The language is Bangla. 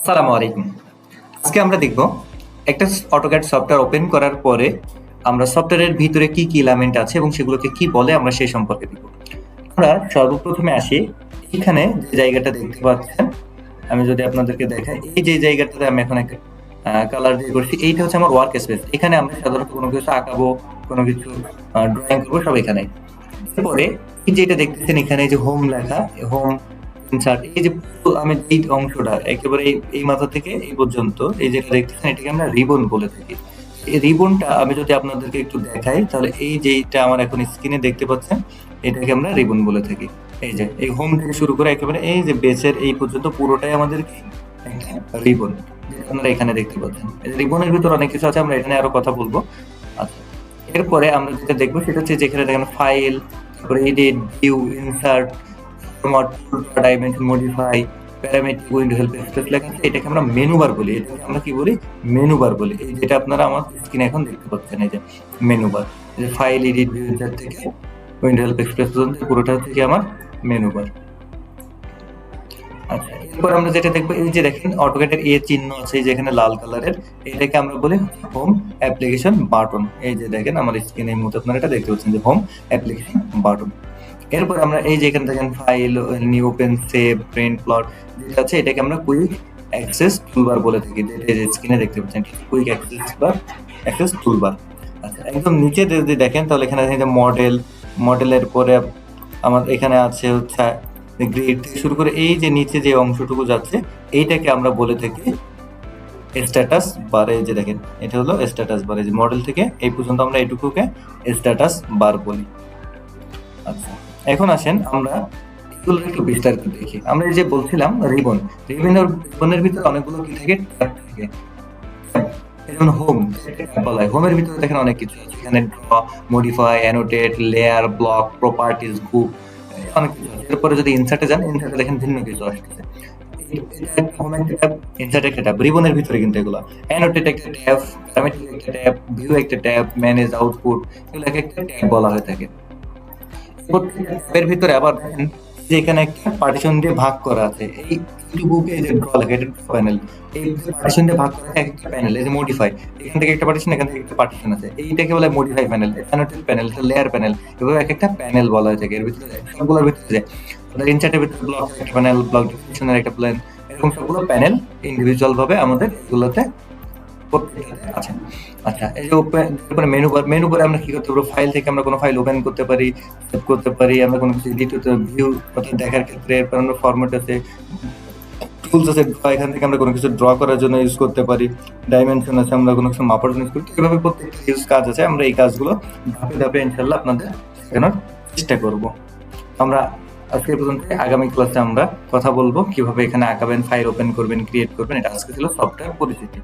আসসালামু আলাইকুম। আজকে আমরা দেখব একটা অটোক্যাড সফটওয়্যার ওপেন করার পরে আমরা সফটওয়্যারের ভিতরে কি কি এলিমেন্ট আছে এবং সেগুলোকে কি বলে আমরা সেই সম্পর্কে দেখব। আমরা সর্বপ্রথমে আসি, এখানে যে জায়গাটা দেখতে পাচ্ছেন, আমি যদি আপনাদেরকে দেখাই, এই যে জায়গাটাতে আমি এখন একটা কালার দিয়ে করছি, এইটা হচ্ছে আমার ওয়ার্ক স্পেস। এখানে আমরা সাধারণত কোনো কিছু আঁকাবো, কোনো কিছু ড্রয়িং করবো, সব এখানে। এরপরে এই যেটা দেখতেছেন এখানে যে হোম লেখা, হোম ইনসার্ট, এই যে আমি এই অংশটা একেবারে এই মাথা থেকে এই পর্যন্ত এই যেটা দেখতেছেন এটাকে আমরা রিবন বলে থাকি। এই রিবনটা আমি যদি আপনাদেরকে একটু দেখাই, তাহলে এই যেটা আমার এখন স্ক্রিনে দেখতে পাচ্ছেন এটাকে আমরা রিবন বলে থাকি। এই যে এই হোম থেকে শুরু করে একেবারে এই যে বেসের এই পর্যন্ত পুরোটাই আমাদের কি একটা রিবন, যেটা আপনারা এখানে দেখতে পাচ্ছেন। রিবনের ভিতর অনেক কিছু আছে, আমরা এখানে আরো কথা বলবো। আচ্ছা, এরপরে আমরা যেটা দেখবো সেটা হচ্ছে যেখানে দেখেন ফাইল, তারপরে edit, view, insert, format, dimension, modify, parametric, window help space লেখা আছে, এটাকে আমরা মেনু বার বলি। এটাকে আমরা কি বলি? মেনু বার বলি। এই যেটা আপনারা আমার স্ক্রিনে এখন দেখতে পাচ্ছেন, এই যে মেনু বার, যে ফাইল, এডিট, ভিউ, ইনসার্ট থেকে উইন্ডো হেল্প এক্সপ্রেস পর্যন্ত পুরোটা হচ্ছে কি আমার মেনু বার। আচ্ছা, এরপর আমরা যেটা দেখবো, এই যে দেখেন অটোক্যাডের চিহ্ন আছে যেখানে লাল কালারের, এটাকে আমরা বলি হোম অ্যাপ্লিকেশন বাটন। এই যে দেখেন আমার স্ক্রিনের মতো আপনারা এটা দেখতে পাচ্ছেন যে হোম অ্যাপ্লিকেশন বাটন। এরপর আমরা এই যে এখানে দেখেন file, new, open, save, print, plot যেটা আছে এটাকে আমরা কুইক অ্যাক্সেস টুলবার বলে থাকি, যেটা এই যে স্ক্রিনে দেখতে পাচ্ছেন কুইক অ্যাক্সেস টুলবার। আচ্ছা, একদম নিচে যদি দেখেন তাহলে এখানে দেখেন যে মডেলের পরে আমার এখানে আছে হচ্ছে গ্রিড থেকে শুরু করে এই যে নিচে যে অংশটুকু যাচ্ছে এইটাকে আমরা বলে থাকি স্ট্যাটাস বার। এই যে দেখেন এটা হলো স্ট্যাটাস বার, এই যে মডেল থেকে এই পর্যন্ত আমরা এইটুকুকে স্ট্যাটাস বার বলি। আচ্ছা, এখন আসেন আমরা এগুলো একটু বিস্তারিত দেখি। আমরা এই যে বলছিলাম রিবনের ভিতরে অনেকগুলো কি থাকে, ট্যাব থাকে। যেমন হোম বলা হয়, হোমের ভিতরে দেখেন অনেক কিছু আছে, এখানে draw, modify, annotate, layer, block, properties, group, অনেক কিছু আছে। এরপরে যদি ইনসার্টে যান, ইনসার্টে দেখেন ভিন্ন কিছু আসছে। হোম একটা ট্যাব, ইনসার্ট একটা ট্যাব, রিবনের ভিতরে কিন্তু এগুলো অ্যানোটেট একটা ট্যাব, প্যারামেট্রিক একটা ট্যাব, ভিউ একটা ট্যাব, ম্যানেজ, আউটপুট, এগুলো এক একটা ট্যাব বলা হয়ে থাকে। এর ভিতরে আবার দেখেন যে এখানে একটা পার্টিশন দিয়ে ভাগ করা আছে, এইটুকুকে যে ড্র লেখা, এটা প্যানেল। এই পার্টিশন দিয়ে ভাগ করা এক একটা প্যানেল, এই যে মডিফাই, এখান থেকে একটা পার্টিশন, এখান থেকে একটা পার্টিশন আছে, এইটাকে বলে modify panel, annotate panel, layer panel, এভাবে এক একটা প্যানেল বলা হয়ে থাকে। এর ভিতরে সবগুলোর ভিতরে যায় ইনসার্টের ভিতরে ব্লক একটা প্যানেল, ব্লক ডিসক্রিপশনের একটা প্ল্যান, এরকম সবগুলো প্যানেল ইন্ডিভিজুয়াল ভাবে আমাদের এগুলোতে আচ্ছা। আচ্ছা, এই যে তারপরে মেনু বারে আমরা কি করতে পারবো? ফাইল থেকে আমরা কোনো ফাইল ওপেন করতে পারি, সেভ করতে পারি, আমরা কোনো কিছু এডিট করতে, ভিউ অর্থাৎ দেখার ক্ষেত্রে, এরপর আমরা ফরম্যাট আছে, টুলস আছে, এখান থেকে আমরা কোনো কিছু ড্র করার জন্য ইউজ করতে পারি, ডাইমেনশন আছে, আমরা কোনো কিছু মাপার জন্য ইউজ করি। এভাবে প্রত্যেকটা ইউজ কাজ আছে, আমরা এই কাজগুলো ধাপে ধাপে ইনশাল্লাহ আপনাদের শেখানোর চেষ্টা করব। আমরা আজকে এই পর্যন্ত, আগামী ক্লাসে আমরা কথা বলবো কিভাবে এখানে আঁকাবেন, ফাইল ওপেন করবেন, ক্রিয়েট করবেন। এটা আজকে ছিল সফটওয়্যার পরিচিতি।